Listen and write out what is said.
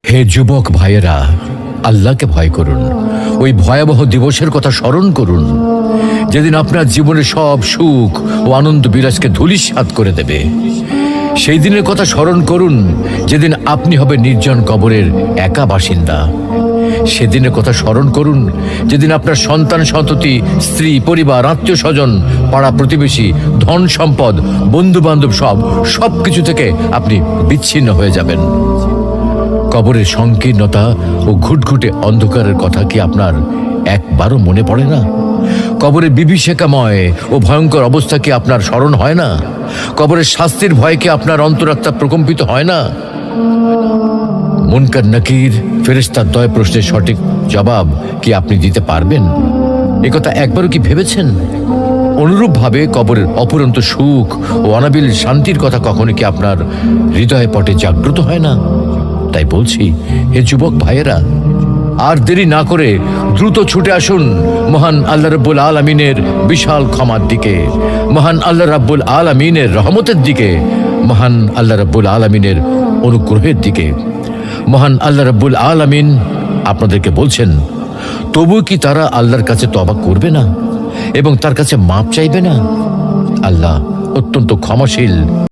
হে যুবক ভাইয়েরা, আল্লাহকে ভয় করুন। ওই ভয়াবহ দিবসের কথা স্মরণ করুন যেদিন আপনার জীবনের সব সুখ ও আনন্দ বিলাসকে ধূলিসাৎ করে দেবে। সেই দিনের কথা স্মরণ করুন যেদিন আপনি হবেন নির্জন কবরের একা বাসিন্দা। সেদিনের কথা স্মরণ করুন যেদিন আপনার সন্তান সন্ততি, স্ত্রী, পরিবার, আত্মীয় স্বজন, পাড়া প্রতিবেশী, ধন সম্পদ, বন্ধু বান্ধব সব কিছু থেকে আপনি বিচ্ছিন্ন হয়ে যাবেন। কবরের সংকীর্ণতা ও ঘুটঘুটে অন্ধকারের কথা কি আপনার একবারও মনে পড়ে না? কবরের বিভীষিকাময় ও ভয়ঙ্কর অবস্থা কি আপনার স্মরণ হয় না? কবরের শাস্তির ভয় কি আপনার অন্তরাত্মা প্রকম্পিত হয় না? মুনকার নাকির ফেরেশতার দয় প্রশ্নের সঠিক জবাব কি আপনি দিতে পারবেন? একথা একবারও কি ভেবেছেন? অনুরূপভাবে কবরের অপুরন্ত সুখ ও অনাবিল শান্তির কথা কখনো কি আপনার হৃদয় পটে জাগ্রত হয় না? তাই বলছি, হে যুবক ভাইয়েরা, আর দেরি না করে দ্রুত ছুটে আসুন মহান আল্লাহ রাব্বুল আলামিনের বিশাল ক্ষমার দিকে, মহান আল্লাহ রাব্বুল আলামিনের রহমতের দিকে, মহান আল্লাহ রাব্বুল আলামিনের অনুগ্রহের দিকে। মহান আল্লাহ রাব্বুল আলামিন আপনাদেরকে বলছেন, তবু কি তারা আল্লাহর কাছে তওবা করবে না এবং তার কাছে মাপ চাইবে না? আল্লাহ অত্যন্ত ক্ষমাশীল।